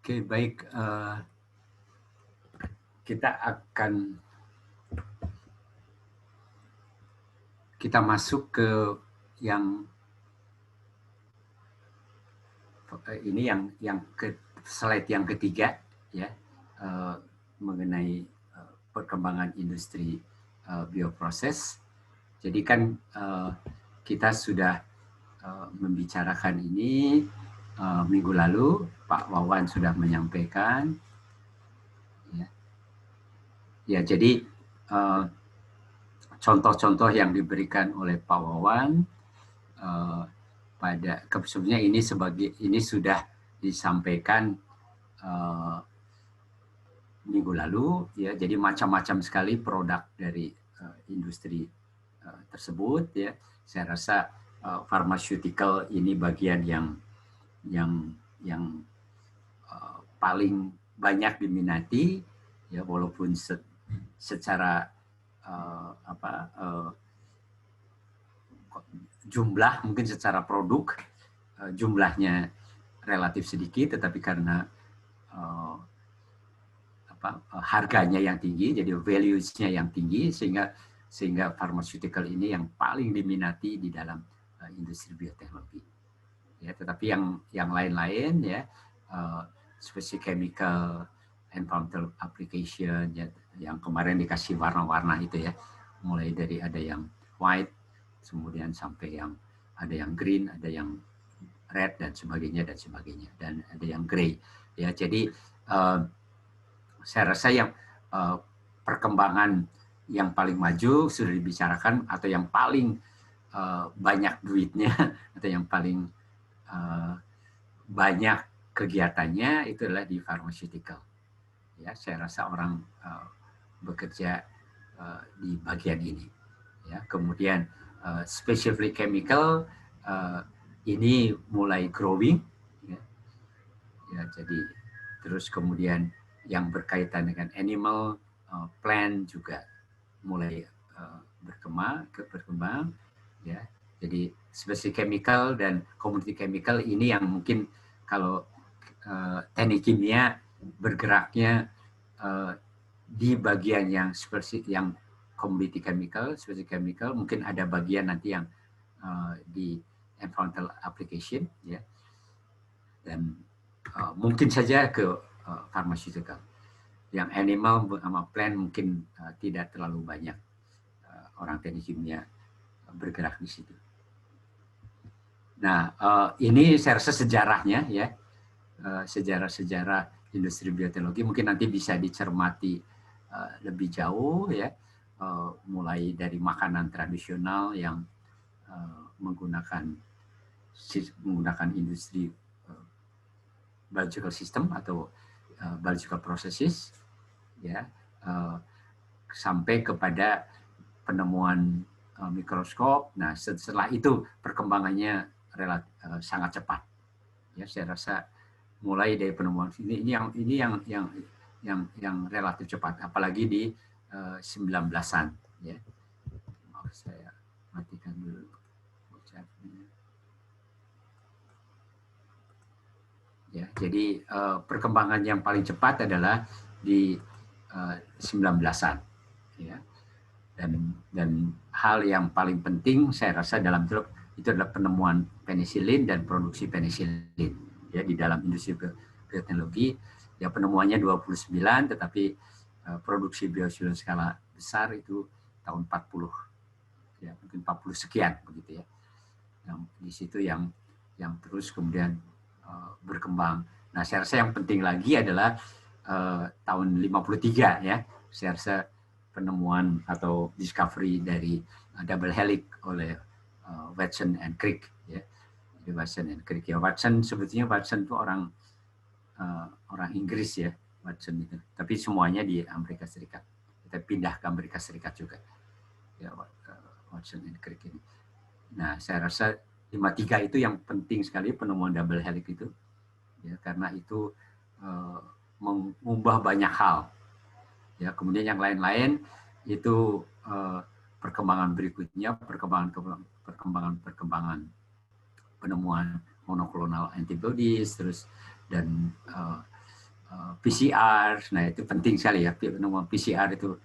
Oke, baik. Kita masuk ke yang slide yang ketiga, ya, mengenai perkembangan industri bioproses. Jadi kan kita sudah membicarakan ini minggu lalu, Pak Wawan sudah menyampaikan. Ya, jadi contoh-contoh yang diberikan oleh Pak Wawan sebetulnya ini sudah disampaikan minggu lalu, ya. Jadi macam-macam sekali produk dari industri tersebut, ya. Saya rasa pharmaceutical ini bagian yang paling banyak diminati, ya, walaupun secara jumlah, mungkin secara produk jumlahnya relatif sedikit, tetapi karena harganya yang tinggi, jadi values-nya yang tinggi, sehingga pharmaceutical ini yang paling diminati di dalam industri bioteknologi. Ya, tetapi yang lain-lain, ya, seperti chemical, environmental application, ya, yang kemarin dikasih warna-warna itu, ya, mulai dari ada yang white, kemudian sampai yang ada yang green, ada yang red dan sebagainya, dan ada yang gray, ya. Jadi saya rasa yang perkembangan yang paling maju sudah dibicarakan, atau yang paling banyak duitnya, atau yang paling banyak kegiatannya itu adalah di pharmaceutical. Ya, saya rasa orang bekerja di bagian ini. Ya, kemudian specifically chemical ini mulai growing. Ya, jadi terus kemudian yang berkaitan dengan animal, plant juga mulai berkembang, ya. Jadi spesies chemical dan community chemical ini yang mungkin kalau teknik kimia bergeraknya di bagian yang spesies, yang community chemical, spesies chemical, mungkin ada bagian nanti yang di environmental application, ya, dan mungkin saja ke pharmaceutical. Yang animal sama plant mungkin tidak terlalu banyak orang teknik kimia bergerak di situ. Nah, ini saya rasa sejarahnya, ya, sejarah industri bioteknologi mungkin nanti bisa dicermati lebih jauh, ya, mulai dari makanan tradisional yang menggunakan industri biological system atau biological processes, ya, sampai kepada penemuan mikroskop. Nah, setelah itu perkembangannya sangat cepat. Ya, saya rasa mulai dari penemuan ini yang relatif cepat, apalagi di 19-an, ya. Maaf, saya matikan dulu. Ya, jadi perkembangan yang paling cepat adalah di 19-an, ya. Dan hal yang paling penting saya rasa dalam itu adalah penemuan penisilin dan produksi penisilin, ya, di dalam industri bioteknologi. Ya, penemuannya 29, tetapi produksi biosilin skala besar itu tahun 40, ya, mungkin 40 sekian begitu, ya. Yang di situ yang terus kemudian berkembang. Nah, saya rasa yang penting lagi adalah tahun 53, ya. Saya rasa penemuan atau discovery dari double helix oleh Watson and Crick, ya. Jadi Watson and Crick, ya. Sebetulnya Watson itu orang Inggris, ya, Watson itu. Tapi semuanya di Amerika Serikat. Kita pindah ke Amerika Serikat juga, ya, Watson and Crick ini. Nah, saya rasa 53 itu yang penting sekali, penemuan double helix itu, ya, karena itu mengubah banyak hal. Ya, kemudian yang lain-lain itu perkembangan berikutnya, perkembangan penemuan monoklonal antibodies, terus dan PCR, nah itu penting sekali ya, PCR itu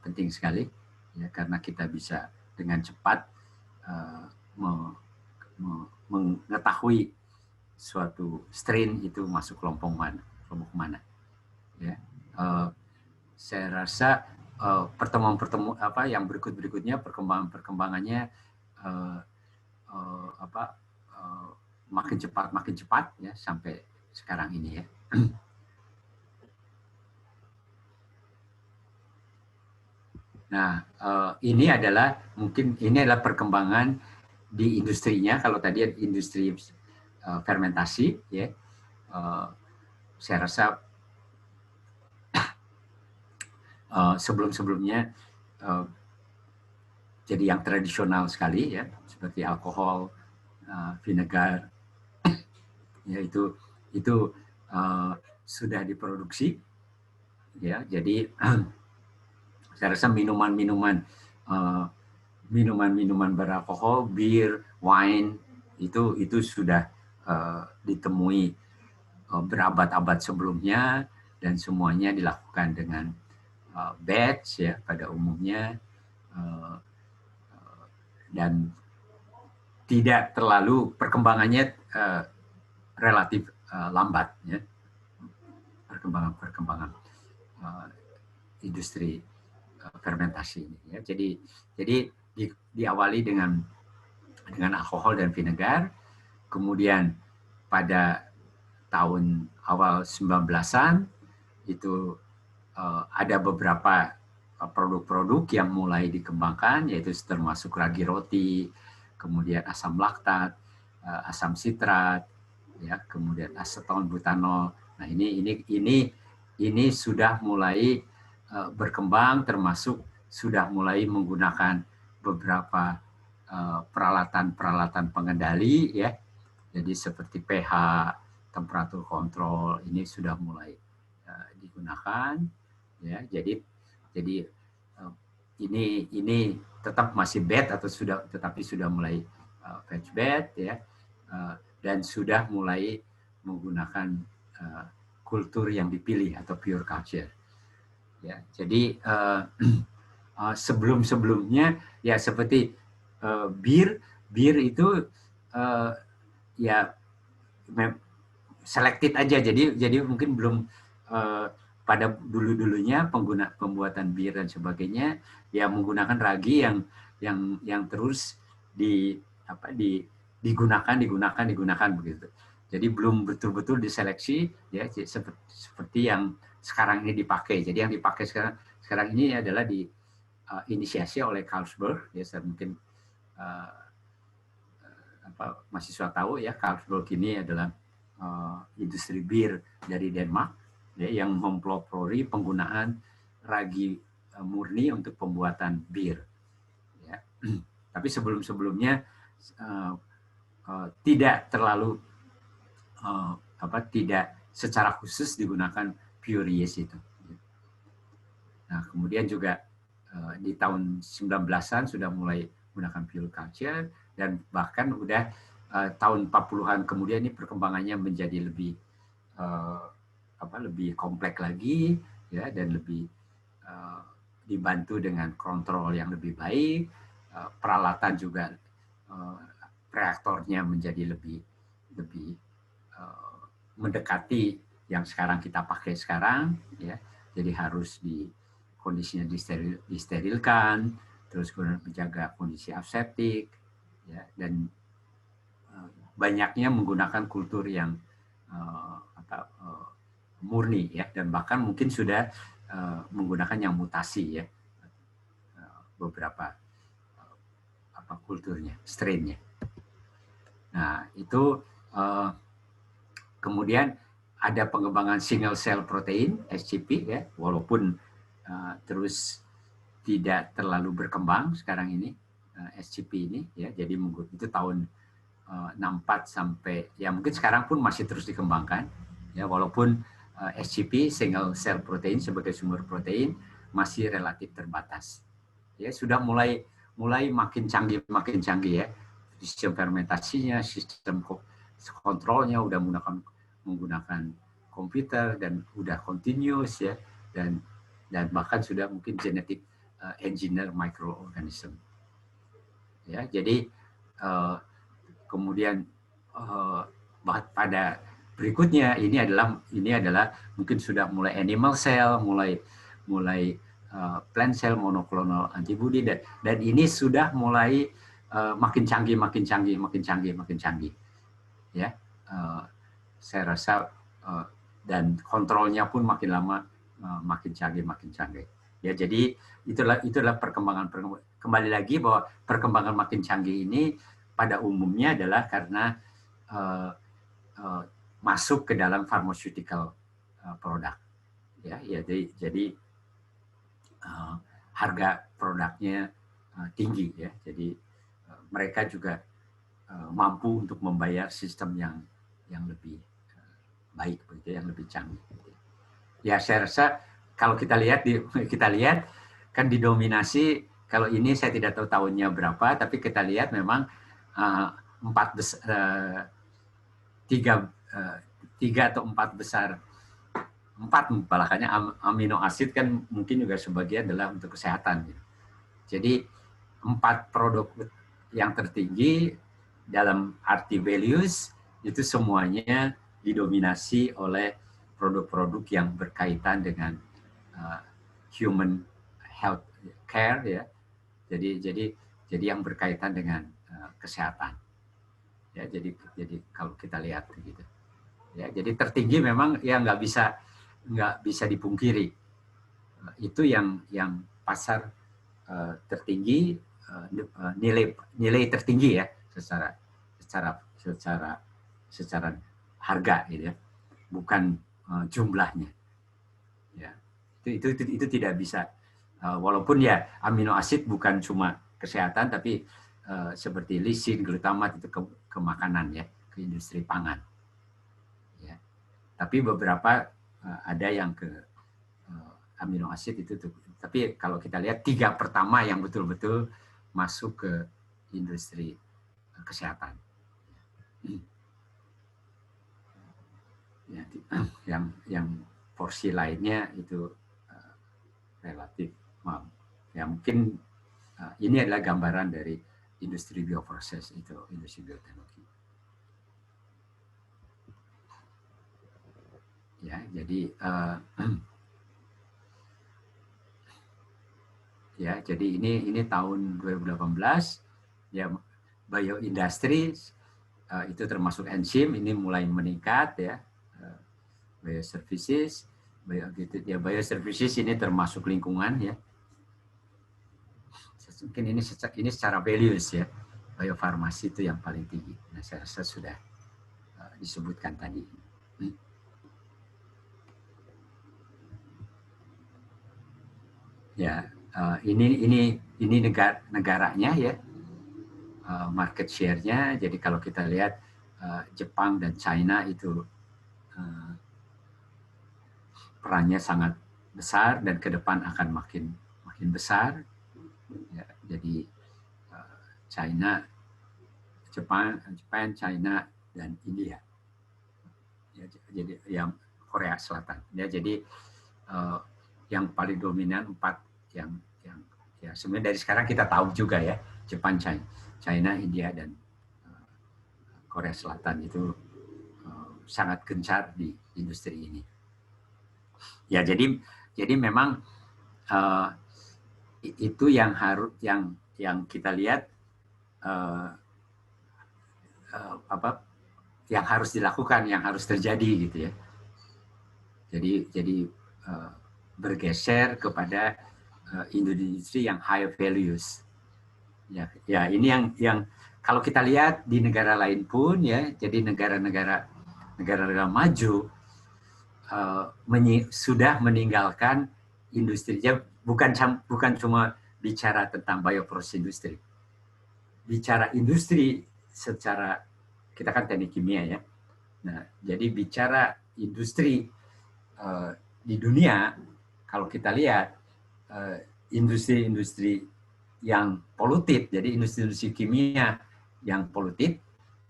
penting sekali ya, karena kita bisa dengan cepat mengetahui suatu strain itu masuk kelompok mana ya. Saya rasa pertemuan yang berikutnya perkembangannya makin cepat ya sampai sekarang ini ya. Nah, ini adalah perkembangan di industrinya. Kalau tadi industri fermentasi, ya, saya rasa sebelum-sebelumnya jadi yang tradisional sekali, ya, seperti alkohol, vinegar, ya itu sudah diproduksi, ya. Jadi saya rasa minuman beralkohol, bir, wine itu sudah ditemui berabad-abad sebelumnya, dan semuanya dilakukan dengan batch ya pada umumnya, dan tidak terlalu perkembangannya relatif lambat ya, perkembangan industri fermentasi ini ya. Jadi diawali dengan alkohol dan vinegar, kemudian pada tahun awal 19-an itu ada beberapa produk-produk yang mulai dikembangkan, yaitu termasuk ragi roti, kemudian asam laktat, asam sitrat, ya, kemudian aseton butanol. Nah, ini sudah mulai berkembang, termasuk sudah mulai menggunakan beberapa peralatan pengendali, ya. Jadi seperti pH, temperatur kontrol, ini sudah mulai digunakan, ya. Jadi ini tetap masih batch tetapi sudah mulai batch batch, ya, dan sudah mulai menggunakan kultur yang dipilih atau pure culture, ya. Jadi sebelumnya ya seperti bir itu ya selected aja, jadi mungkin belum pada dulunya pembuatan bir dan sebagainya ya menggunakan ragi yang terus digunakan begitu. Jadi belum betul-betul diseleksi ya seperti yang sekarang ini dipakai. Jadi yang dipakai sekarang ini adalah inisiasi oleh Carlsberg, ya, saya mungkin mahasiswa tahu ya, Carlsberg ini adalah industri bir dari Denmark, ya, yang mempelopori penggunaan ragi murni untuk pembuatan bir, ya. Tapi sebelumnya tidak terlalu tidak secara khusus digunakan pure yeast itu. Nah, kemudian juga di tahun 19-an sudah mulai menggunakan pure culture, dan bahkan udah tahun 40-an kemudian ini perkembangannya menjadi lebih kompleks lagi, ya, dan lebih dibantu dengan kontrol yang lebih baik, peralatan juga reaktornya menjadi lebih mendekati yang sekarang kita pakai sekarang, ya. Jadi harus kondisinya disterilkan, terus kemudian menjaga kondisi aseptik, ya, dan banyaknya menggunakan kultur yang murni, ya, dan bahkan mungkin sudah menggunakan yang mutasi, ya, beberapa kulturnya, strainnya. Nah, itu kemudian ada pengembangan single cell protein SCP, ya, walaupun terus tidak terlalu berkembang sekarang ini SCP ini, ya. Jadi itu tahun 64 sampai ya mungkin sekarang pun masih terus dikembangkan, ya, walaupun SCP single cell protein sebagai sumber protein masih relatif terbatas, ya. Sudah mulai makin canggih ya, sistem fermentasinya, sistem kontrolnya udah menggunakan komputer dan udah continuous ya, dan bahkan sudah mungkin genetic engineer microorganism. Ya, jadi kemudian pada berikutnya ini adalah mungkin sudah mulai animal cell, mulai plant cell monoclonal antibody, dan ini sudah mulai makin canggih ya. Saya rasa dan kontrolnya pun makin lama makin canggih ya. Jadi itulah perkembangan. Kembali lagi bahwa perkembangan makin canggih ini pada umumnya adalah karena masuk ke dalam pharmaceutical product ya. Jadi harga produknya tinggi ya. Jadi mereka juga mampu untuk membayar sistem yang lebih baik begitu, yang lebih canggih. Ya, saya rasa kalau kita lihat kan didominasi, kalau ini saya tidak tahu tahunnya berapa, tapi kita lihat memang tiga atau empat besar, bahkannya amino asid kan mungkin juga sebagian adalah untuk kesehatan. Jadi 4 produk yang tertinggi dalam arti values itu semuanya didominasi oleh produk-produk yang berkaitan dengan human health care ya. Jadi yang berkaitan dengan kesehatan. Ya, jadi kalau kita lihat gitu. Ya, jadi tertinggi memang ya nggak bisa dipungkiri. Itu yang pasar tertinggi, nilai tertinggi ya secara harga gitu ya, bukan jumlahnya ya. Itu tidak bisa, walaupun ya amino asid bukan cuma kesehatan, tapi seperti lisin, glutamat itu ke makanan ya, ke industri pangan ya. Tapi beberapa ada yang ke amino asid itu tuh. Tapi kalau kita lihat 3 pertama yang betul-betul masuk ke industri kesehatan. Ya, yang porsi lainnya itu relatif, ya mungkin ini adalah gambaran dari industri bioproses, itu industri bioteknologi. Ya, jadi ya, jadi ini tahun 2018 ya, bioindustri itu termasuk enzim ini mulai meningkat ya. Bioservices, bioservices ini termasuk lingkungan ya. Mungkin ini secara values ya, biofarmasi itu yang paling tinggi. Nah, saya rasa sudah disebutkan tadi. Ya, ini negaranya ya, market share-nya. Jadi kalau kita lihat Jepang dan China itu perannya sangat besar dan ke depan akan makin besar. Ya, jadi China, Jepang, China dan India. Ya, jadi yang Korea Selatan. Ya, jadi yang paling dominan 4 yang ya sebenarnya dari sekarang kita tahu juga ya, Jepang, China, India dan Korea Selatan itu sangat gencar di industri ini. Ya, jadi memang itu yang harus yang kita lihat yang harus dilakukan, yang harus terjadi gitu ya. Jadi bergeser kepada industri yang high values. Ya ini yang kalau kita lihat di negara lain pun ya, jadi negara-negara maju sudah meninggalkan industrinya, bukan cuma bicara tentang bioproses industri. Bicara industri secara, kita kan teknik kimia ya. Nah, jadi bicara industri di dunia, kalau kita lihat industri-industri yang polutif, jadi industri kimia yang polutif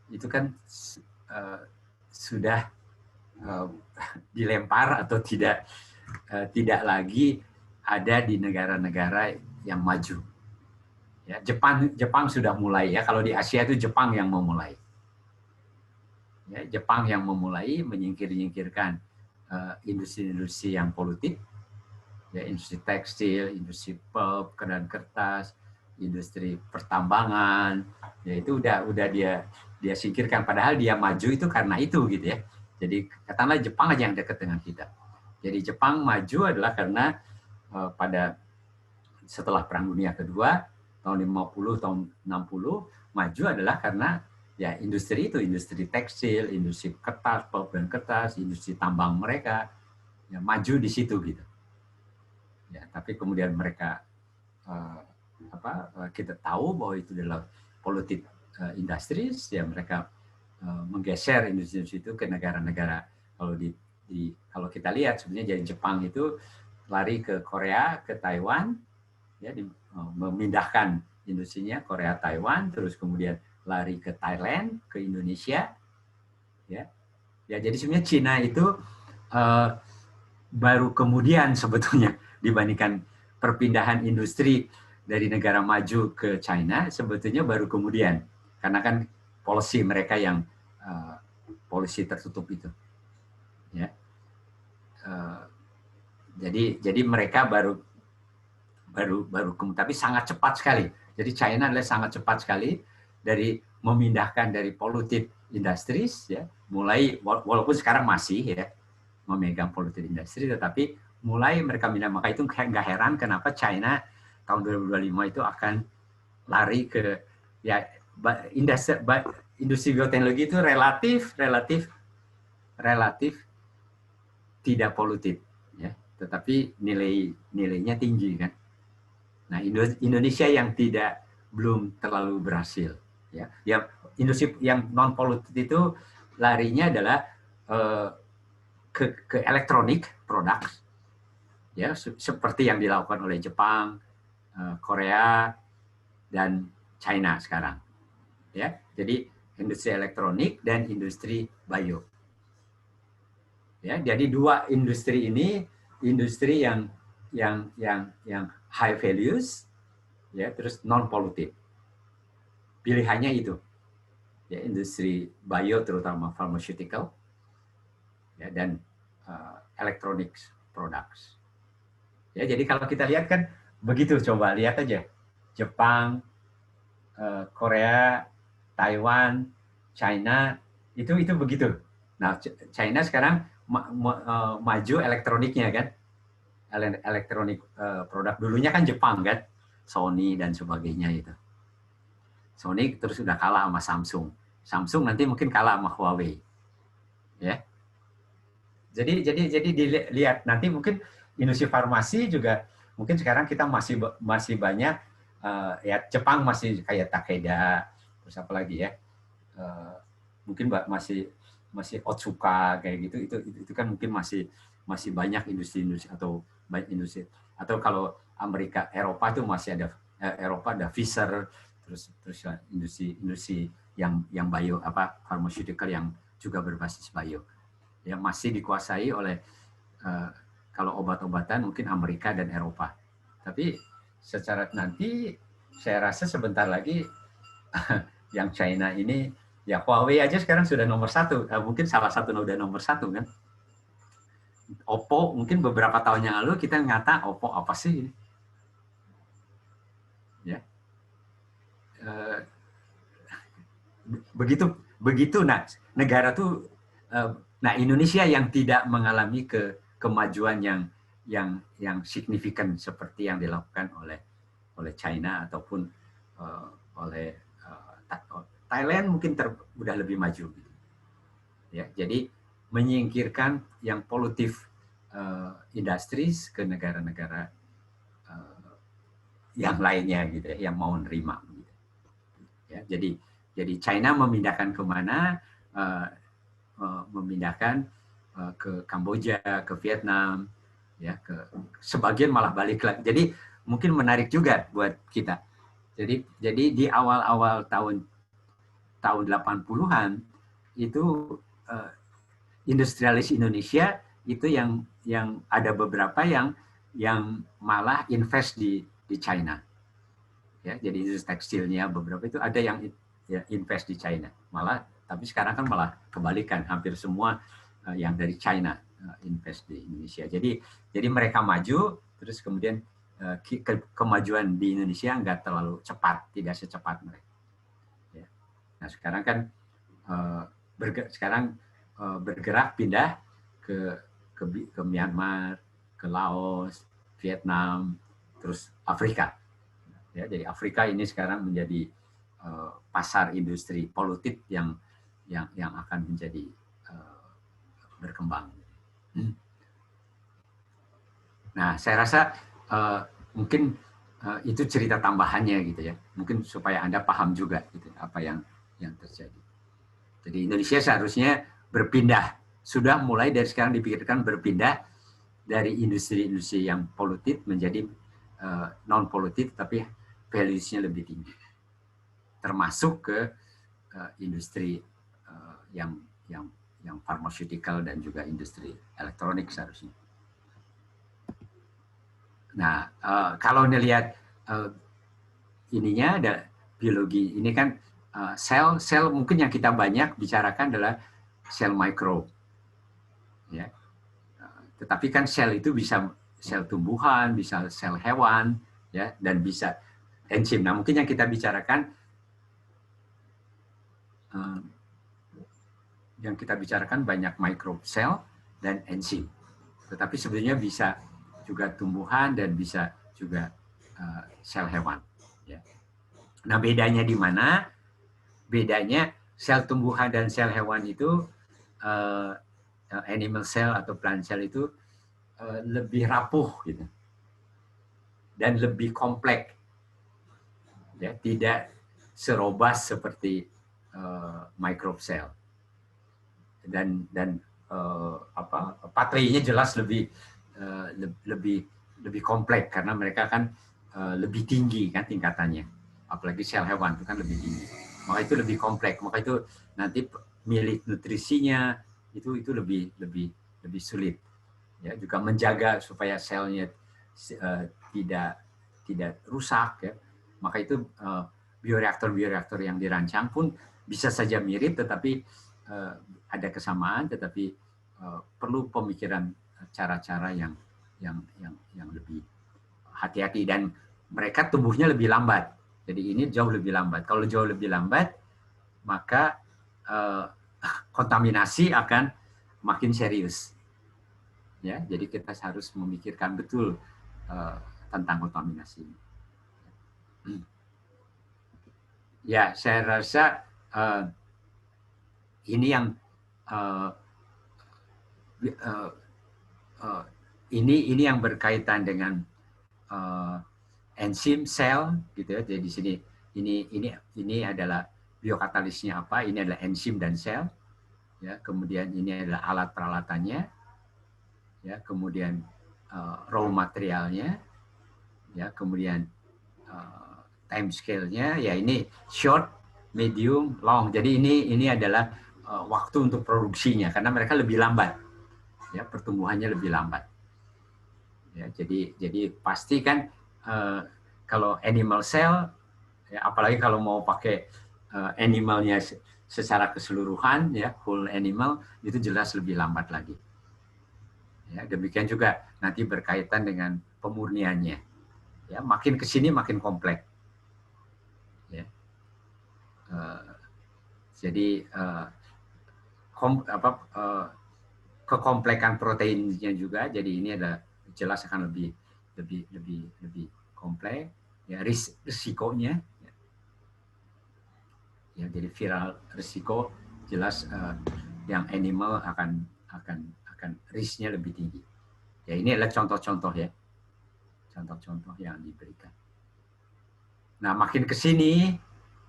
itu kan sudah dilempar atau tidak lagi ada di negara-negara yang maju. Ya, Jepang sudah mulai ya. Kalau di Asia itu Jepang yang memulai. Ya, Jepang yang memulai menyingkirkan industri-industri yang polutif, ya, industri tekstil, industri pulp, dan kertas, industri pertambangan, ya itu udah dia singkirkan. Padahal dia maju itu karena itu gitu ya. Jadi katakanlah Jepang aja yang dekat dengan kita. Jadi Jepang maju adalah karena pada setelah Perang Dunia Kedua tahun 50 tahun 60 maju adalah karena ya industri itu, industri tekstil, industri kertas, pulp dan kertas, industri tambang mereka ya maju di situ gitu. Ya, tapi kemudian mereka kita tahu bahwa itu adalah polluted industries, ya mereka menggeser industri itu ke negara-negara. Kalau kita lihat sebenarnya dari Jepang itu lari ke Korea, ke Taiwan, ya memindahkan industrinya Korea, Taiwan, terus kemudian lari ke Thailand, ke Indonesia, ya jadi sebenarnya Cina itu baru kemudian sebetulnya dibandingkan perpindahan industri dari negara maju ke China, sebetulnya baru kemudian karena kan policy mereka yang policy tertutup itu, ya jadi mereka baru tapi sangat cepat sekali. Jadi China adalah sangat cepat sekali dari memindahkan dari polluted industries, ya mulai walaupun sekarang masih ya memegang polluted industry, tetapi mulai mereka pindah. Maka itu nggak heran kenapa China tahun 2025 itu akan lari ke ya industri bioteknologi itu relatif tidak polutif, ya, tetapi nilainya tinggi kan. Nah, Indonesia yang belum terlalu berhasil, ya. Yang industri yang non polutif itu larinya adalah ke elektronik produk, ya, seperti yang dilakukan oleh Jepang, Korea, dan China sekarang, ya. Jadi industri elektronik dan industri bio. Ya, jadi dua industri ini industri yang high values, ya, terus non polutif. Pilihannya itu, ya, industri bio terutama pharmaceutical, ya, dan electronics products. Ya, jadi kalau kita lihat kan begitu, coba lihat aja Jepang, Korea, Taiwan, China itu begitu. Nah, China sekarang maju elektroniknya kan, elektronik produk. Dulunya kan Jepang kan, Sony dan sebagainya itu. Sony terus sudah kalah sama Samsung. Samsung nanti mungkin kalah sama Huawei, ya. Jadi dilihat nanti mungkin industri farmasi juga mungkin sekarang kita masih banyak ya Jepang masih kayak Takeda, terus apa lagi ya, mungkin masih Otsuka kayak gitu, itu kan mungkin masih banyak industri atau banyak industri, atau kalau Eropa itu masih ada Eropa ada Pfizer, terus industri yang bio pharmaceutical yang juga berbasis bio yang masih dikuasai oleh kalau obat-obatan mungkin Amerika dan Eropa. Tapi secara nanti saya rasa sebentar lagi yang China ini, ya Huawei aja sekarang sudah nomor 1, mungkin salah satu udah nomor 1 kan. Oppo mungkin beberapa tahun yang lalu kita ngata Oppo apa sih, ya. Begitu. Nah, negara tuh, nah Indonesia yang tidak mengalami kemajuan yang signifikan seperti yang dilakukan oleh China ataupun oleh Thailand mungkin udah lebih maju, ya. Jadi menyingkirkan yang polutif industries ke negara-negara yang lainnya gitu ya, yang mau nerima gitu. Ya, jadi China memindahkan kemana? Memindahkan ke Kamboja, ke Vietnam, ya, sebagian malah balik lagi. Jadi mungkin menarik juga buat kita. Jadi di awal-awal tahun 80-an itu industrialis Indonesia itu yang ada beberapa yang malah invest di China. Ya, jadi industri tekstilnya beberapa itu ada yang ya, invest di China. Malah tapi sekarang kan malah kebalikan, hampir semua yang dari China invest di Indonesia. Jadi mereka maju, terus kemudian kemajuan di Indonesia nggak terlalu cepat, tidak secepat mereka. Ya. Nah sekarang kan bergerak pindah ke Myanmar, ke Laos, Vietnam, terus Afrika. Ya, jadi Afrika ini sekarang menjadi pasar industri polutif yang akan menjadi berkembang. Nah, saya rasa mungkin itu cerita tambahannya gitu ya. Mungkin supaya Anda paham juga gitu apa yang terjadi. Jadi Indonesia seharusnya berpindah, sudah mulai dari sekarang dipikirkan berpindah dari industri-industri yang polutif menjadi non polutif tapi values-nya lebih tinggi, termasuk ke industri yang pharmaceutical dan juga industri elektronik seharusnya. Nah, kalau melihat ininya ada biologi, ini kan sel mungkin yang kita banyak bicarakan adalah sel mikro, ya. Tetapi kan sel itu bisa sel tumbuhan, bisa sel hewan, ya, dan bisa enzim. Nah, mungkin yang kita bicarakan banyak mikrosel dan enzim. Tetapi sebenarnya bisa juga tumbuhan dan bisa juga sel hewan. Ya. Nah, bedanya di mana? Bedanya sel tumbuhan dan sel hewan itu animal cell atau plant cell itu lebih rapuh gitu. Dan lebih kompleks. Ya, tidak serobas seperti microbe cell. Dan pathway-nya jelas lebih kompleks karena mereka kan lebih tinggi kan tingkatannya. Apalagi sel hewan itu kan lebih tinggi. Maka itu lebih kompleks. Maka itu nanti milik nutrisinya itu lebih sulit. Ya, juga menjaga supaya selnya tidak rusak ya. Maka itu bioreaktor yang dirancang pun bisa saja mirip tetapi ada kesamaan tetapi perlu pemikiran cara-cara yang lebih hati-hati dan mereka tumbuhnya lebih lambat. Jadi ini jauh lebih lambat. Kalau jauh lebih lambat maka kontaminasi akan makin serius. Ya, jadi kita harus memikirkan betul tentang kontaminasi. Ya, saya rasa ini yang ini yang berkaitan dengan enzim sel gitu ya. Jadi di sini ini adalah biokatalisnya apa? Ini adalah enzim dan sel. Ya, kemudian ini adalah alat peralatannya. Ya, kemudian raw materialnya. Ya, kemudian time scale-nya ya ini short, medium, long. Jadi ini adalah waktu untuk produksinya karena mereka lebih lambat. Ya, pertumbuhannya lebih lambat. Ya, jadi pasti kan kalau animal cell ya, apalagi kalau mau pakai animalnya secara keseluruhan ya whole animal itu jelas lebih lambat lagi. Ya, demikian juga nanti berkaitan dengan pemurniannya. Ya, makin ke sini makin kompleks. Ya. Jadi kekomplekan proteinnya juga. Jadi ini ada jelas akan lebih kompleks. Ya, risikonya. Ya, jadi viral risiko jelas yang animal akan risknya lebih tinggi. Ya, ini adalah contoh-contoh ya. Contoh-contoh yang diberikan. Nah, makin ke sini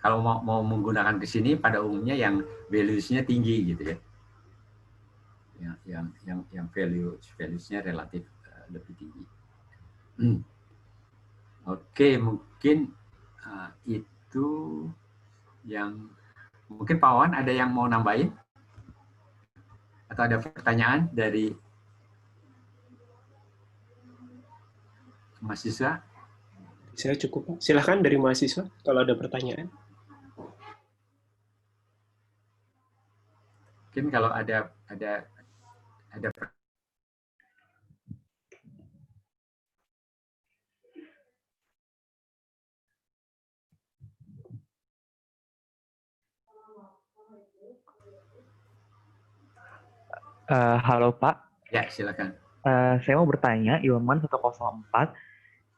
kalau mau menggunakan ke sini pada umumnya yang values-nya tinggi gitu ya. Yang values-nya relatif lebih tinggi. Oke, mungkin itu yang mungkin Pak Wawan ada yang mau nambahin Atau ada pertanyaan dari mahasiswa? Saya cukup, Pak. Silahkan dari mahasiswa kalau ada pertanyaan. Mungkin kalau ada Halo Pak, ya silakan. saya mau bertanya, Ilman 104,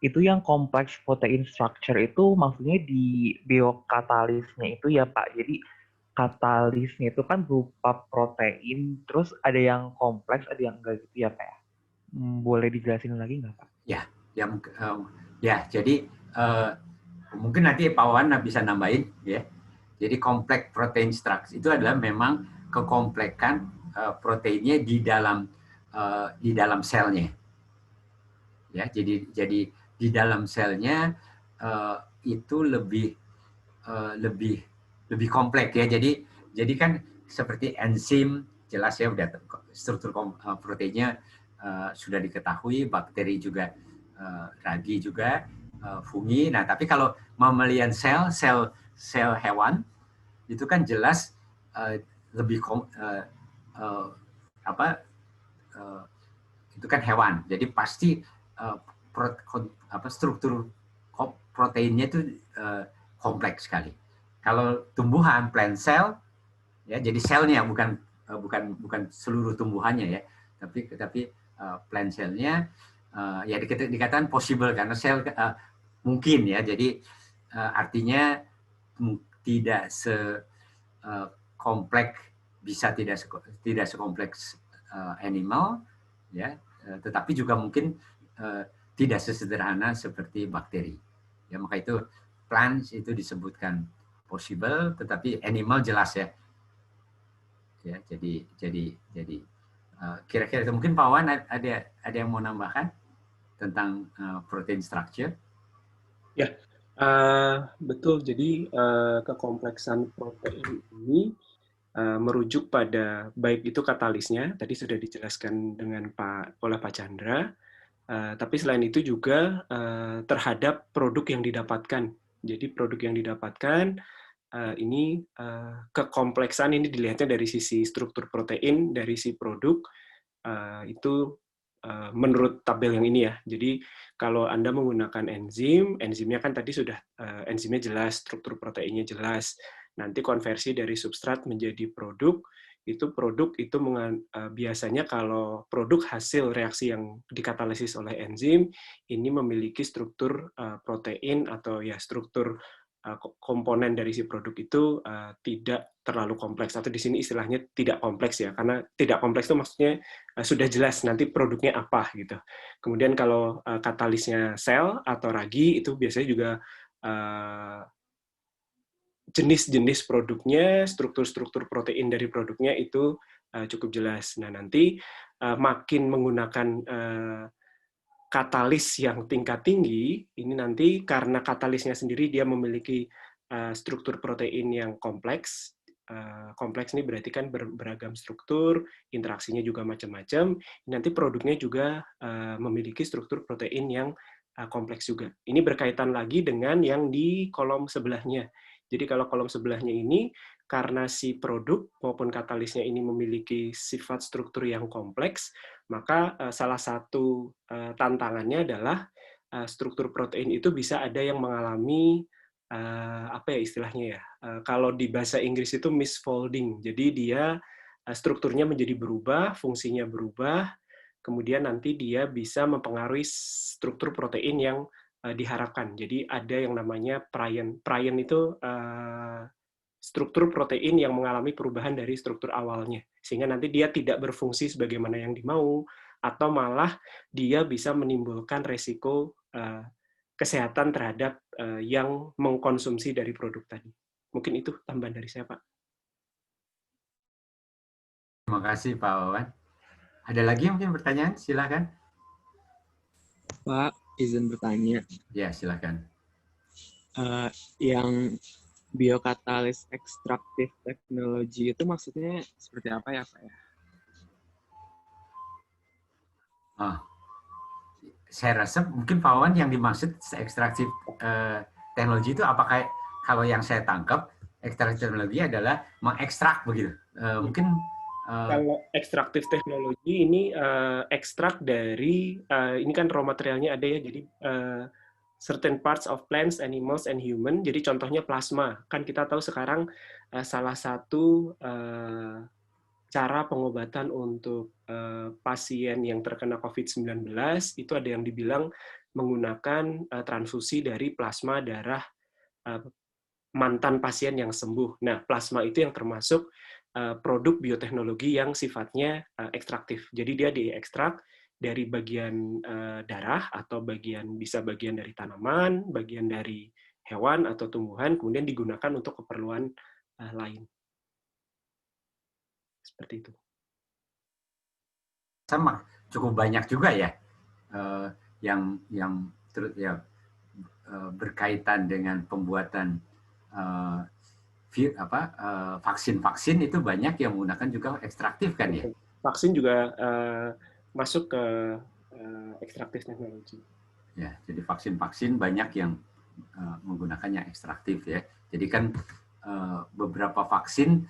itu yang kompleks protein structure itu maksudnya di biokatalisnya itu ya Pak, jadi katalisnya itu kan berupa protein, terus ada yang kompleks, ada yang enggak gitu ya Pak ya? Boleh dijelasin lagi nggak Pak? Ya, jadi mungkin nanti Pak Wan bisa nambahin ya. Jadi kompleks protein structure itu adalah memang kekomplekan proteinnya di dalam selnya. Ya, jadi di dalam selnya itu lebih kompleks ya. Jadi kan seperti enzim jelas ya udah struktur proteinnya sudah diketahui, bakteri juga, ragi juga, fungi. Nah, tapi kalau mammalian sel hewan itu kan jelas lebih itu kan hewan. Jadi pasti struktur proteinnya itu kompleks sekali. Kalau tumbuhan plant cell ya, jadi selnya bukan seluruh tumbuhannya ya, tapi plant cell-nya ya dikatakan possible karena sel mungkin ya. Jadi artinya tidak sekompleks, bisa tidak sekompleks animal ya, tetapi juga mungkin tidak sesederhana seperti bakteri. Ya, maka itu plants itu disebutkan possible, tetapi animal jelas ya. Ya, jadi kira-kira itu. Mungkin Pak Wan ada yang mau nambahkan tentang protein structure? Ya, betul. Jadi kekompleksan protein ini merujuk pada baik itu katalisnya, tadi sudah dijelaskan oleh Pak Chandra, tapi selain itu juga terhadap produk yang didapatkan. Jadi produk yang didapatkan ini kekompleksan ini dilihatnya dari sisi struktur protein dari si produk itu menurut tabel yang ini ya. Jadi kalau Anda menggunakan enzimnya kan tadi sudah enzimnya jelas, struktur proteinnya jelas. Nanti konversi dari substrat menjadi produk itu biasanya kalau produk hasil reaksi yang dikatalisis oleh enzim ini memiliki struktur protein atau ya struktur komponen dari si produk itu tidak terlalu kompleks, atau di sini istilahnya tidak kompleks ya, karena tidak kompleks itu maksudnya sudah jelas nanti produknya apa gitu. Kemudian kalau katalisnya sel atau ragi itu biasanya juga jenis-jenis produknya, struktur-struktur protein dari produknya itu cukup jelas. Nah, nanti makin menggunakan katalis yang tingkat tinggi, ini nanti karena katalisnya sendiri dia memiliki struktur protein yang kompleks. Kompleks ini berarti kan beragam struktur, interaksinya juga macam-macam. Nanti produknya juga memiliki struktur protein yang kompleks juga. Ini berkaitan lagi dengan yang di kolom sebelahnya. Jadi kalau kolom sebelahnya ini, karena si produk maupun katalisnya ini memiliki sifat struktur yang kompleks, maka salah satu tantangannya adalah struktur protein itu bisa ada yang mengalami apa ya istilahnya ya, kalau di bahasa Inggris itu misfolding, jadi dia strukturnya menjadi berubah, fungsinya berubah, kemudian nanti dia bisa mempengaruhi struktur protein yang diharapkan. Jadi ada yang namanya prion. Prion itu struktur protein yang mengalami perubahan dari struktur awalnya, sehingga nanti dia tidak berfungsi sebagaimana yang dimau, atau malah dia bisa menimbulkan resiko kesehatan terhadap yang mengkonsumsi dari produk tadi. Mungkin itu tambahan dari saya, Pak. Terima kasih Pak Wawan. Ada lagi mungkin pertanyaan? Silakan. Pak, izin bertanya. Ya, silakan. Yang biokatalis ekstraktif teknologi itu maksudnya seperti apa ya, Pak ya? Saya rasa mungkin Pak Wawan yang dimaksud ekstraktif teknologi itu apakah kalau yang saya tangkap ekstraktif teknologi adalah mengekstrak begitu. Mungkin kalau ekstraktif teknologi ini ekstrak dari ini kan raw materialnya ada ya, jadi certain parts of plants, animals, and human. Jadi contohnya plasma. Kan kita tahu sekarang salah satu cara pengobatan untuk pasien yang terkena COVID-19 itu ada yang dibilang menggunakan transfusi dari plasma darah mantan pasien yang sembuh. Nah, plasma itu yang termasuk produk bioteknologi yang sifatnya ekstraktif. Jadi dia diekstrak dari bagian darah atau bisa bagian dari tanaman, bagian dari hewan atau tumbuhan, kemudian digunakan untuk keperluan lain. Seperti itu. Sama cukup banyak juga ya yang berkaitan dengan pembuatan vaksin-vaksin itu banyak yang menggunakan juga ekstraktif kan ya. Vaksin juga masuk ke ekstraktif teknologi. Ya, jadi vaksin-vaksin banyak yang menggunakannya ekstraktif ya. Jadi kan beberapa vaksin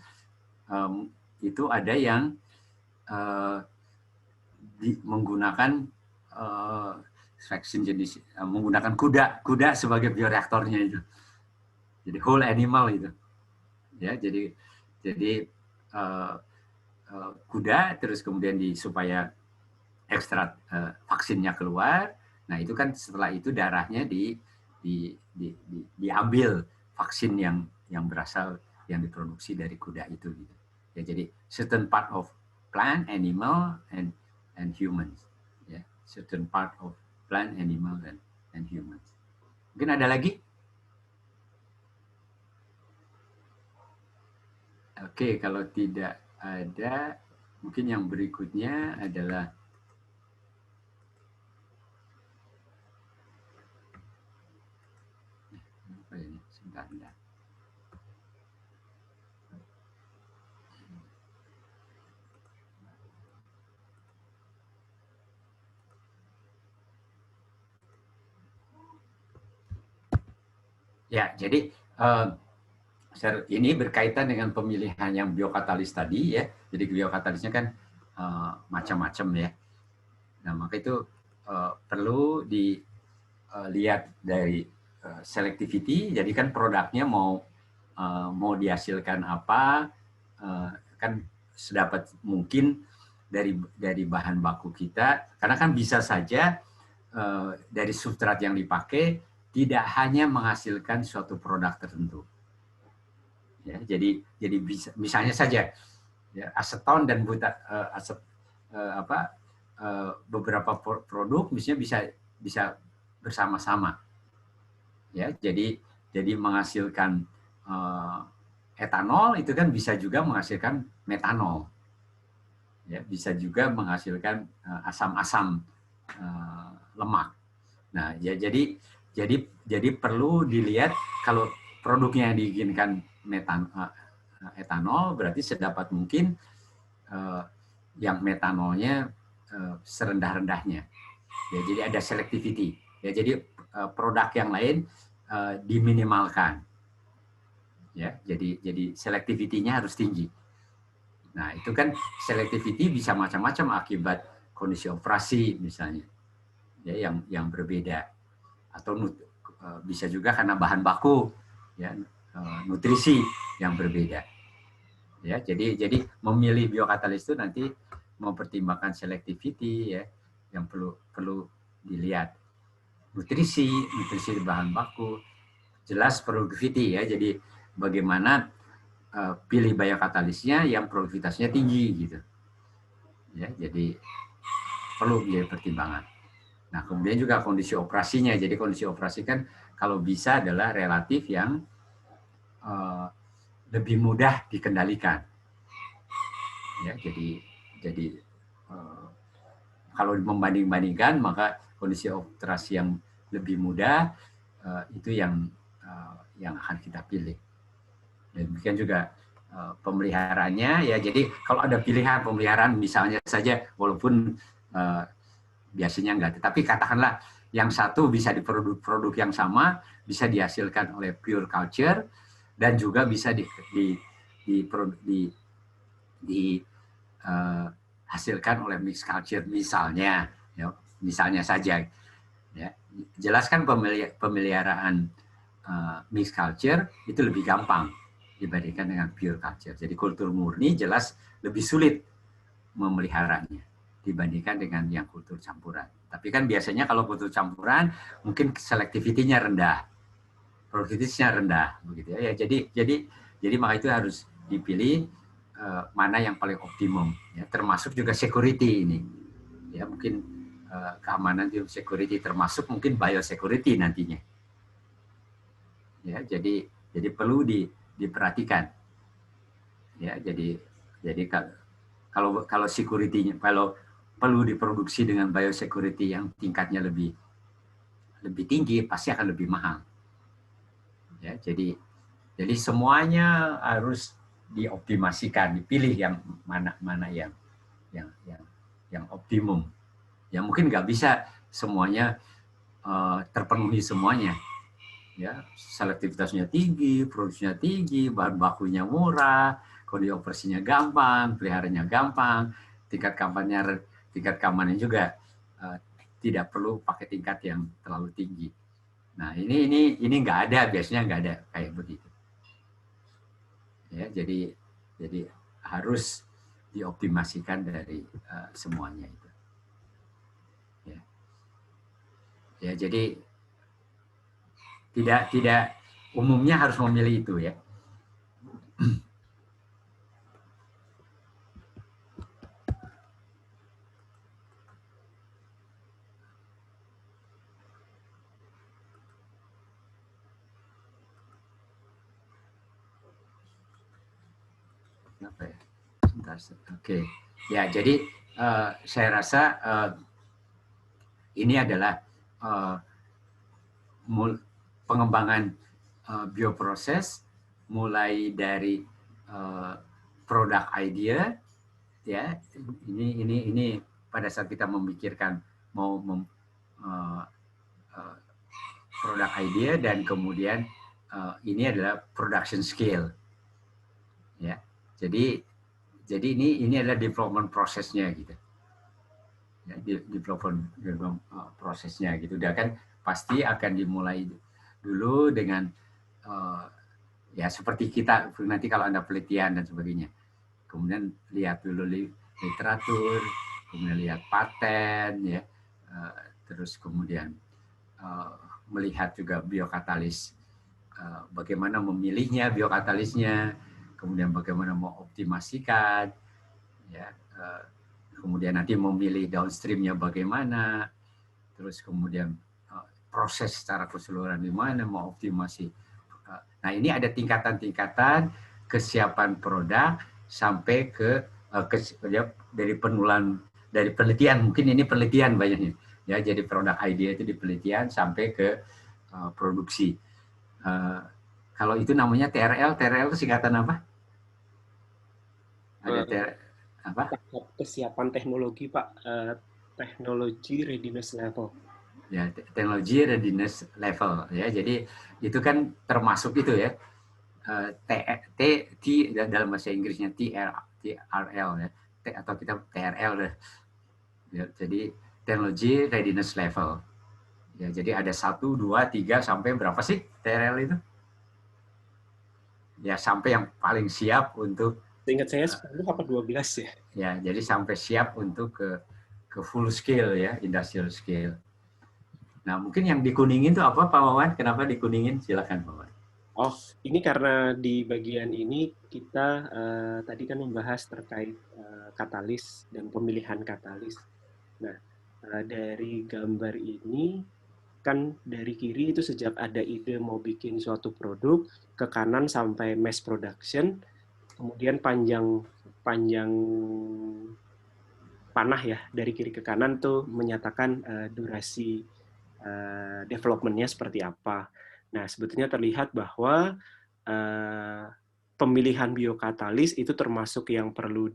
itu ada yang menggunakan vaksin jenis menggunakan kuda sebagai bioreaktornya itu. Jadi whole animal itu. Ya, jadi kuda terus kemudian supaya ekstrak vaksinnya keluar. Nah, itu kan setelah itu darahnya diambil vaksin yang berasal yang diproduksi dari kuda itu gitu. Ya, jadi certain part of plant, animal and humans. Ya, certain part of plant, animal and humans. Mungkin ada lagi? Oke, kalau tidak ada, mungkin yang berikutnya adalah apa ini? Sebentar. Ya, jadi ini berkaitan dengan pemilihan yang biokatalis tadi ya. Jadi biokatalisnya kan macam-macam ya. Nah, maka itu perlu dilihat dari selectivity. Jadi kan produknya mau dihasilkan apa, kan sedapat mungkin dari bahan baku kita. Karena kan bisa saja dari substrat yang dipakai tidak hanya menghasilkan suatu produk tertentu. Ya, jadi bisa, misalnya saja ya, aseton dan beberapa produk misalnya bisa bersama-sama. Ya, jadi menghasilkan etanol itu kan bisa juga menghasilkan metanol. Ya, bisa juga menghasilkan asam-asam lemak. Nah, ya jadi perlu dilihat kalau produknya yang diinginkan etanol, berarti sedapat mungkin yang metanolnya serendah-rendahnya. Ya, jadi ada selectivity. Ya, jadi produk yang lain diminimalkan. Ya, jadi selectivity-nya harus tinggi. Nah, itu kan selectivity bisa macam-macam akibat kondisi operasi misalnya. Ya, yang berbeda. Atau bisa juga karena bahan baku, ya, nutrisi yang berbeda. Ya, jadi memilih biokatalis itu nanti mempertimbangkan selectivity ya, yang perlu dilihat. Nutrisi bahan baku, jelas produktivity ya. Jadi bagaimana pilih biokatalisnya yang produktivitasnya tinggi gitu. Ya, jadi perlu biaya pertimbangan. Nah, kemudian juga kondisi operasinya. Jadi kondisi operasi kan kalau bisa adalah relatif yang lebih mudah dikendalikan. Ya, jadi kalau membanding-bandingkan maka kondisi operasi yang lebih mudah itu yang akan kita pilih. Dan demikian juga pemeliharaannya ya. Jadi kalau ada pilihan pemeliharaan misalnya saja walaupun biasanya enggak. Tapi katakanlah yang satu bisa di produk yang sama, bisa dihasilkan oleh pure culture, dan juga bisa dihasilkan oleh mixed culture misalnya, ya, misalnya saja. Ya, jelaskan pemeliharaan mixed culture itu lebih gampang dibandingkan dengan pure culture. Jadi kultur murni jelas lebih sulit memeliharanya dibandingkan dengan yang kultur campuran. Tapi kan biasanya kalau kultur campuran mungkin selectivity-nya rendah, produktivitasnya rendah, begitu ya. Jadi maka itu harus dipilih mana yang paling optimum, ya, termasuk juga security ini, ya, mungkin keamanan security termasuk mungkin biosecurity nantinya, ya. Jadi perlu diperhatikan, ya. Jadi kalau security-nya, kalau perlu diproduksi dengan biosecurity yang tingkatnya lebih tinggi, pasti akan lebih mahal. Ya, jadi semuanya harus dioptimasikan, dipilih yang mana yang optimum. Ya mungkin nggak bisa semuanya terpenuhi semuanya. Ya, selektivitasnya tinggi, produksinya tinggi, bahan bakunya murah, kode operasinya gampang, peliharanya gampang, tingkat keamanannya juga tidak perlu pakai tingkat yang terlalu tinggi. Nah, ini nggak ada, biasanya nggak ada kayak begitu. Ya, jadi harus dioptimasikan dari semuanya itu. Ya, jadi tidak umumnya harus memilih itu, ya. Apa ya? Oke. Ya, jadi saya rasa ini adalah pengembangan bioproses mulai dari produk idea, ya. Ini pada saat kita memikirkan mau produk idea, dan kemudian ini adalah production scale, ya. Jadi ini adalah development prosesnya gitu. Ya, development prosesnya gitu. Udah kan pasti akan dimulai dulu dengan ya seperti kita nanti kalau Anda penelitian dan sebagainya. Kemudian lihat dulu literatur, kemudian lihat paten, ya. Terus kemudian melihat juga biokatalis, bagaimana memilihnya biokatalisnya, kemudian bagaimana mengoptimasikan, ya, kemudian nanti memilih downstreamnya bagaimana, terus kemudian proses secara keseluruhan di mana, mau optimasi. Nah, ini ada tingkatan-tingkatan kesiapan produk sampai ke dari penelitian, mungkin ini penelitian banyaknya, ya. Jadi produk idea itu di penelitian sampai ke produksi. Kalau itu namanya TRL itu singkatan apa? Ada apa? Kesiapan teknologi, Pak. Technology readiness level. Ya, teknologi readiness level, ya. Jadi itu kan termasuk itu, ya. T dalam bahasa Inggrisnya TRL, ya. T atau kita TRL deh. Ya, jadi teknologi readiness level. Ya, jadi ada 1, 2, 3 sampai berapa sih TRL itu? Ya, sampai yang paling siap untuk, ingat saya 10 apa 12 ya. Ya, jadi sampai siap untuk ke full scale, ya, industrial scale. Nah, mungkin yang dikuningin itu apa, Pak Wawan? Kenapa dikuningin? Silakan, Pak Wawan. Oh, ini karena di bagian ini kita tadi kan membahas terkait katalis dan pemilihan katalis. Nah, dari gambar ini kan dari kiri itu sejak ada ide mau bikin suatu produk, ke kanan sampai mass production, kemudian panjang panah ya dari kiri ke kanan tuh menyatakan durasi development-nya seperti apa. Nah, sebetulnya terlihat bahwa pemilihan biokatalis itu termasuk yang perlu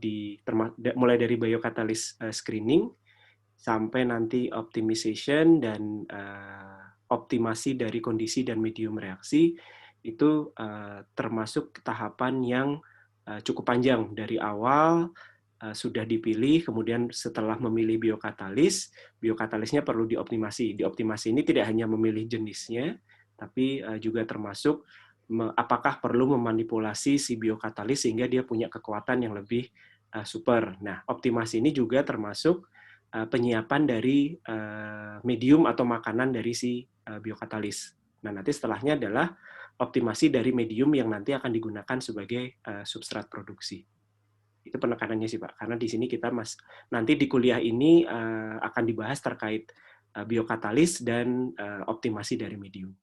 mulai dari biokatalis screening, sampai nanti optimization dan optimasi dari kondisi dan medium reaksi, itu termasuk tahapan yang cukup panjang. Dari awal sudah dipilih, kemudian setelah memilih biokatalisnya perlu dioptimasi. Dioptimasi ini tidak hanya memilih jenisnya, tapi juga termasuk apakah perlu memanipulasi si biokatalis sehingga dia punya kekuatan yang lebih super. Nah, optimasi ini juga termasuk penyiapan dari medium atau makanan dari si biokatalis. Nah, nanti setelahnya adalah optimasi dari medium yang nanti akan digunakan sebagai substrat produksi. Itu penekanannya sih Pak, karena di sini kita nanti di kuliah ini akan dibahas terkait biokatalis dan optimasi dari medium.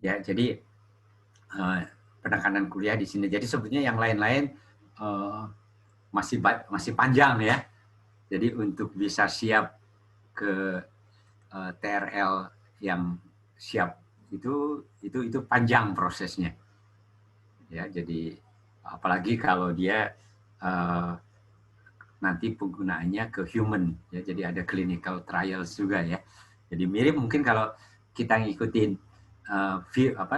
Ya, jadi penekanan kuliah di sini. Jadi sebetulnya yang lain-lain masih panjang ya. Jadi untuk bisa siap ke TRL yang siap itu panjang prosesnya. Ya, jadi apalagi kalau dia nanti penggunaannya ke human ya, jadi ada clinical trials juga ya. Jadi mirip mungkin kalau kita ngikutin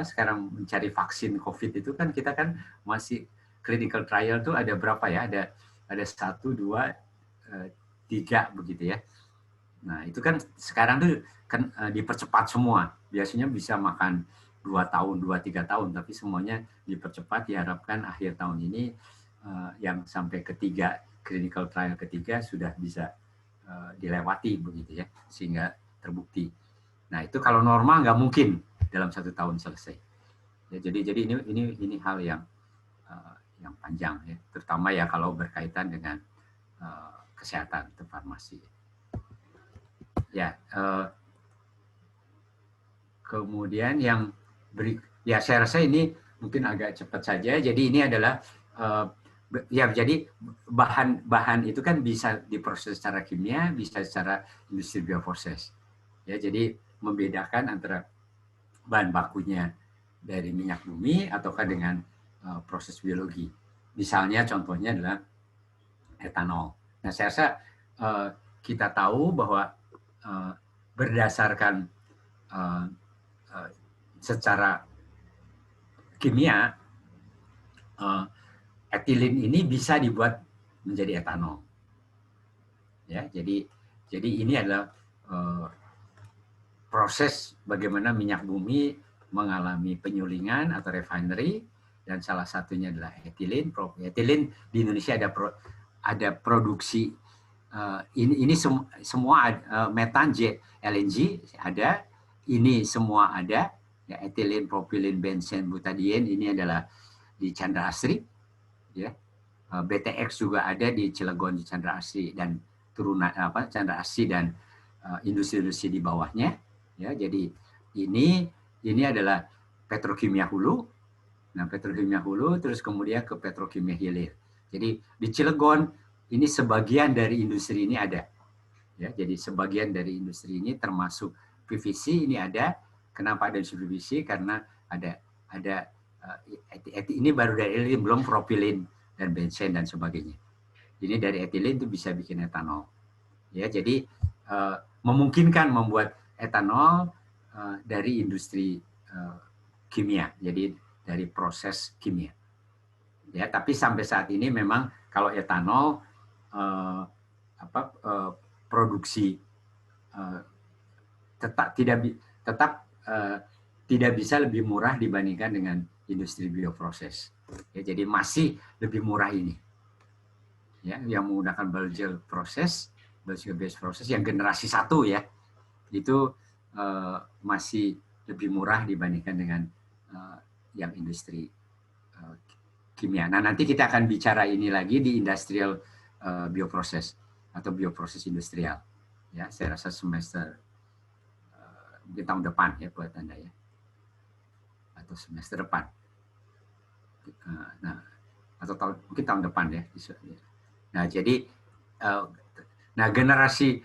sekarang mencari vaksin COVID itu kan kita kan masih clinical trial tuh ada berapa ya? Ada 1, 2, 3 begitu ya. Nah, itu kan sekarang tuh kan dipercepat semua. Biasanya bisa makan 2 tahun, 2-3 tahun, tapi semuanya dipercepat, diharapkan akhir tahun ini yang sampai ketiga, clinical trial ketiga sudah bisa dilewati begitu ya, sehingga terbukti. Nah, itu kalau normal nggak mungkin dalam 1 tahun selesai. Ya, jadi ini hal yang panjang ya, terutama ya kalau berkaitan dengan kesehatan atau farmasi. Ya, kemudian yang ya saya rasa ini mungkin agak cepat saja. Jadi ini adalah ya, jadi bahan itu kan bisa diproses secara kimia, bisa secara industri bioproses. Ya, jadi membedakan antara bahan bakunya dari minyak bumi ataukah dengan proses biologi. Misalnya contohnya adalah etanol. Nah, saya rasa kita tahu bahwa berdasarkan secara kimia etilin ini bisa dibuat menjadi etanol. Ya, jadi ini adalah proses bagaimana minyak bumi mengalami penyulingan atau refinery, dan salah satunya adalah etilin. Etilin di Indonesia ada produksi ini semua metan, jet, LNG ada, ini semua ada ya, etilin, propilin, benzen, butadiene ini adalah di Chandra Asri ya. BTX juga ada di Cilegon, di Chandra Asri dan turunan Chandra Asri dan industri-industri di bawahnya ya. Jadi ini adalah petrokimia hulu. Nah, petrokimia hulu terus kemudian ke petrokimia hilir. Jadi di Cilegon ini sebagian dari industri ini ada. Ya, jadi sebagian dari industri ini termasuk PVC ini ada. Kenapa ada PVC? Karena ada ini baru dari etilin, belum propilin dan benzen dan sebagainya. Ini dari etilin itu bisa bikin etanol. Ya, jadi memungkinkan membuat etanol dari industri kimia. Jadi dari proses kimia. Ya, tapi sampai saat ini memang kalau etanol produksi tetap tidak bisa lebih murah dibandingkan dengan industri bioproses. Ya, jadi masih lebih murah ini. Ya, yang menggunakan biological based process yang generasi 1 ya, itu masih lebih murah dibandingkan dengan yang industri kimia. Nah, nanti kita akan bicara ini lagi di industrial bioproses atau bioproses industrial. Ya, saya rasa semester mungkin tahun depan ya buat Anda ya. Atau semester depan. Nah, atau mungkin tahun depan ya. Nah, jadi generasi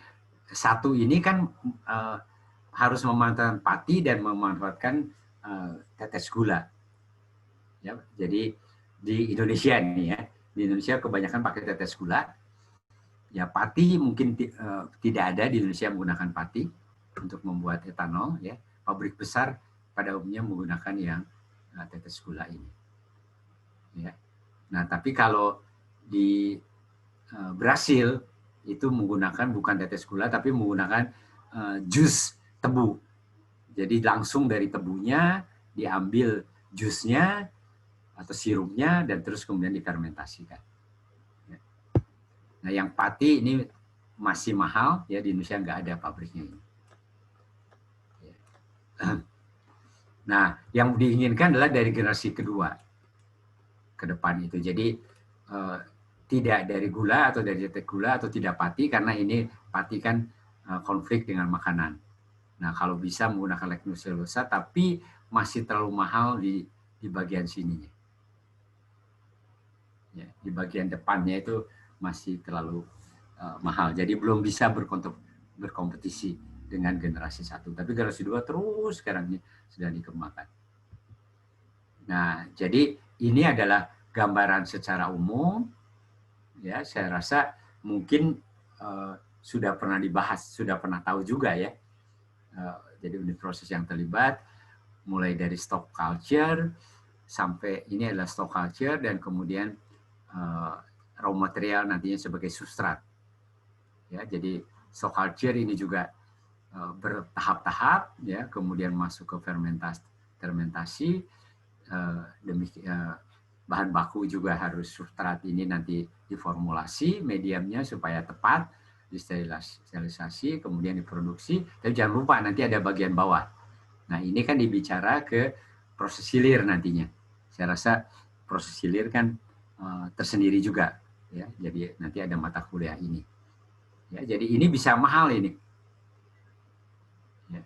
1 ini kan harus memanfaatkan pati dan memanfaatkan tetes gula. Ya, jadi di Indonesia nih ya, di Indonesia kebanyakan pakai tetes gula. Ya, pati mungkin tidak ada di Indonesia menggunakan pati untuk membuat etanol. Ya, pabrik besar pada umumnya menggunakan yang tetes gula ini. Ya. Nah, tapi kalau di Brasil itu menggunakan bukan tetes gula, tapi menggunakan jus tebu. Jadi langsung dari tebunya diambil jusnya atau sirupnya dan terus kemudian difermentasikan. Nah, yang pati ini masih mahal ya, di Indonesia nggak ada pabriknya ini. Nah, yang diinginkan adalah dari generasi kedua ke depan itu. Jadi tidak dari gula atau dari tetes gula atau tidak pati, karena ini pati kan konflik dengan makanan. Nah, kalau bisa menggunakan legnoselulosa, tapi masih terlalu mahal di bagian sininya. Ya, di bagian depannya itu masih terlalu mahal. Jadi belum bisa berkompetisi dengan generasi 1. Tapi generasi 2 terus sekarang ini sedang dikembangkan. Nah, jadi ini adalah gambaran secara umum. Ya, saya rasa mungkin sudah pernah dibahas, sudah pernah tahu juga ya. Jadi unit proses yang terlibat mulai dari stock culture sampai ini adalah stock culture dan kemudian raw material nantinya sebagai substrat. Ya, jadi stock culture ini juga bertahap-tahap ya, kemudian masuk ke fermentasi, bahan baku juga harus substrat ini nanti diformulasi mediumnya supaya tepat, disterilisasi, kemudian diproduksi. Tapi jangan lupa nanti ada bagian bawah. Nah, ini kan dibicara ke proses hilir nantinya. Saya rasa proses hilir kan tersendiri juga ya. Jadi nanti ada mata kuliah ini. Ya, jadi ini bisa mahal ini. Ya.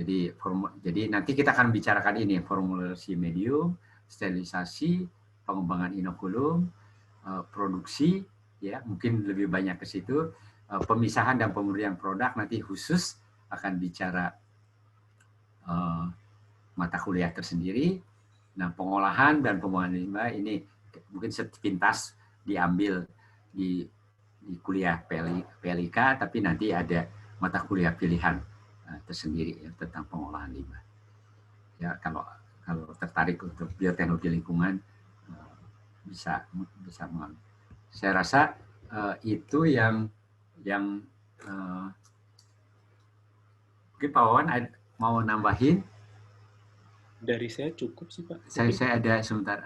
Jadi nanti kita akan bicarakan ini, formulasi medium, sterilisasi, pengembangan inokulum, produksi, ya mungkin lebih banyak ke situ. Pemisahan dan pemurnian produk nanti khusus akan bicara mata kuliah tersendiri. Nah, pengolahan dan pembuangan limbah ini mungkin sepintas diambil di kuliah PLIK, tapi nanti ada mata kuliah pilihan tersendiri ya, tentang pengolahan limbah. Ya, kalau tertarik untuk bioteknologi lingkungan bisa mengambil. Saya rasa itu yang mungkin Pak Wawan mau nambahin. Dari saya cukup sih Pak. Saya ada sebentar.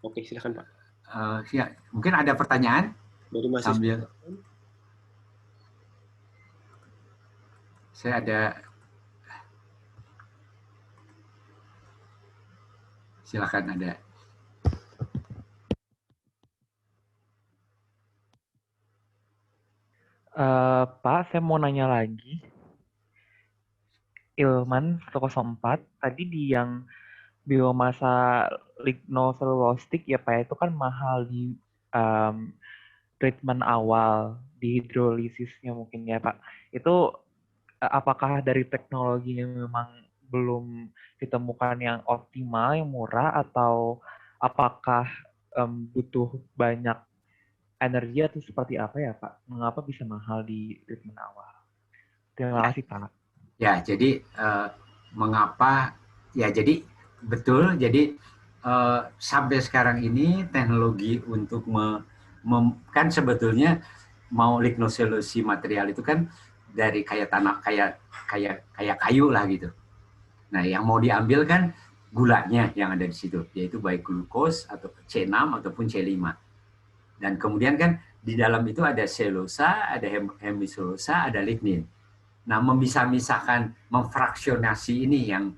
Oke, silakan Pak. Ya, mungkin ada pertanyaan dari mahasiswa. sambil saya ada. Silakan ada. Pak, saya mau nanya lagi. Ilman 104, tadi di yang biomasa lignoselulostik ya Pak, itu kan mahal di treatment awal, di hidrolisisnya mungkin ya Pak. Itu apakah dari teknologinya memang belum ditemukan yang optimal, yang murah, atau apakah butuh banyak energi atau seperti apa ya Pak? Mengapa bisa mahal di treatment awal? Terima kasih Pak. Ya, jadi mengapa? Ya, jadi betul. Jadi sampai sekarang ini teknologi untuk kan sebetulnya mau lignoselulosi material itu kan dari kayak tanah, kayak kayu lah gitu. Nah, yang mau diambil kan gulanya yang ada di situ, yaitu baik glukos atau C6 ataupun C5. Dan kemudian kan di dalam itu ada selulosa, ada hemiselulosa, ada lignin. Nah, memisah-misahkan, memfraksionasi ini yang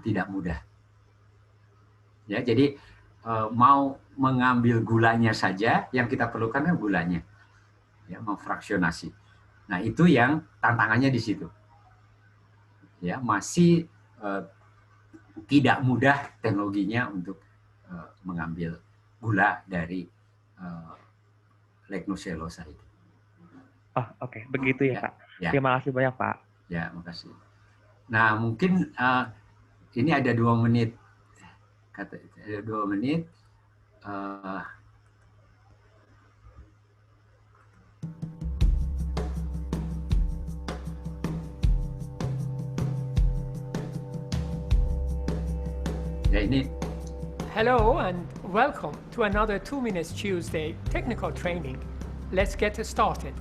tidak mudah. Ya, jadi mau mengambil gulanya saja, yang kita perlukan kan gulanya. Ya, memfraksionasi. Nah, itu yang tantangannya di situ. Ya, masih tidak mudah teknologinya untuk mengambil gula dari legnoselulosa itu. Oh, oke. Begitu ya, Pak. Ya. Terima kasih banyak, Pak. Ya, makasih. Nah, mungkin ini ada 2 menit. Ada 2 menit. Ya ini. Hello and welcome to another 2 Minutes Tuesday technical training. Let's get started.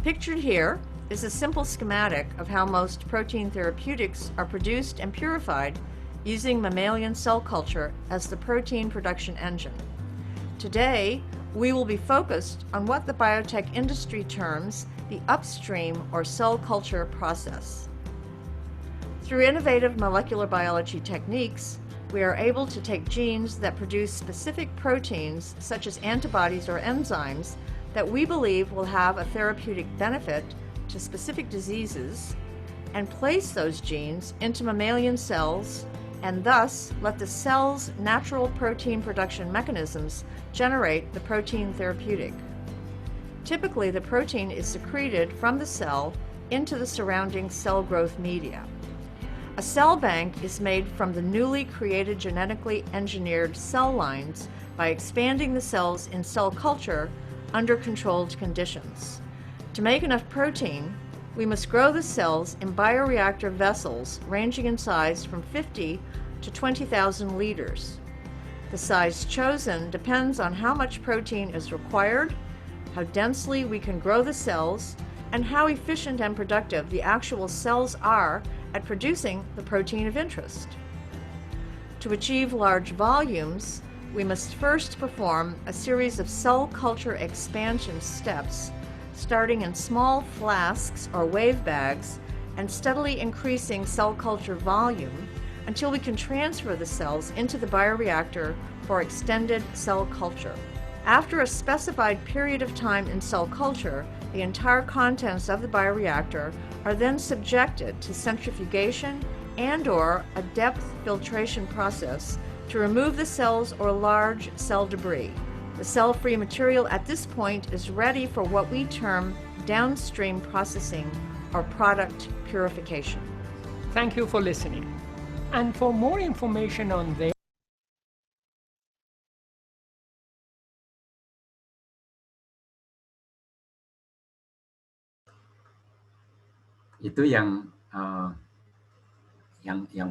Pictured here is a simple schematic of how most protein therapeutics are produced and purified using mammalian cell culture as the protein production engine. Today, we will be focused on what the biotech industry terms the upstream or cell culture process. Through innovative molecular biology techniques, we are able to take genes that produce specific proteins, such as antibodies or enzymes, that we believe will have a therapeutic benefit to specific diseases, and place those genes into mammalian cells, and thus let the cell's natural protein production mechanisms generate the protein therapeutic. Typically, the protein is secreted from the cell into the surrounding cell growth media. A cell bank is made from the newly created genetically engineered cell lines by expanding the cells in cell culture under controlled conditions. To make enough protein, we must grow the cells in bioreactor vessels ranging in size from 50 to 20,000 liters. The size chosen depends on how much protein is required, how densely we can grow the cells, and how efficient and productive the actual cells are at producing the protein of interest. To achieve large volumes, we must first perform a series of cell culture expansion steps, starting in small flasks or wave bags and steadily increasing cell culture volume until we can transfer the cells into the bioreactor for extended cell culture. After a specified period of time in cell culture, the entire contents of the bioreactor are then subjected to centrifugation and/or a depth filtration process to remove the cells or large cell debris. The cell-free material at this point is ready for what we term downstream processing or product purification. Thank you for listening. And for more information on this, Itu yang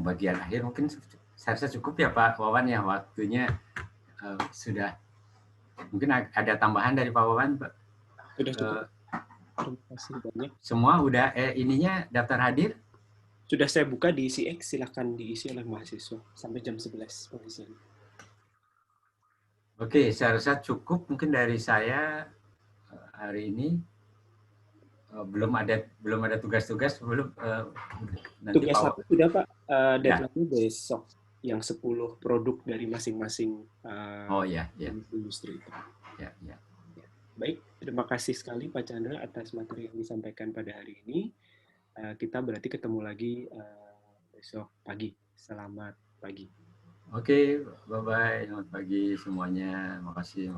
bagian akhir mungkin saya rasa cukup ya Pak Wawan ya, waktunya sudah. Mungkin ada tambahan dari Pak Wawan Pak. Sudah cukup. Terima kasih banyak. Semua udah ininya daftar hadir? Sudah saya buka di ICX, silakan diisi oleh mahasiswa sampai jam 11 pengisian. Oke, saya rasa cukup mungkin dari saya hari ini. Belum ada tugas-tugas belum. Nanti Tugas Pak satu sudah Pak, deadline-nya besok yang 10 produk dari masing-masing industri itu. Ya. Baik, terima kasih sekali Pak Chandra atas materi yang disampaikan pada hari ini. Kita berarti ketemu lagi besok pagi. Selamat pagi. Oke, bye-bye. Selamat pagi semuanya. Makasih.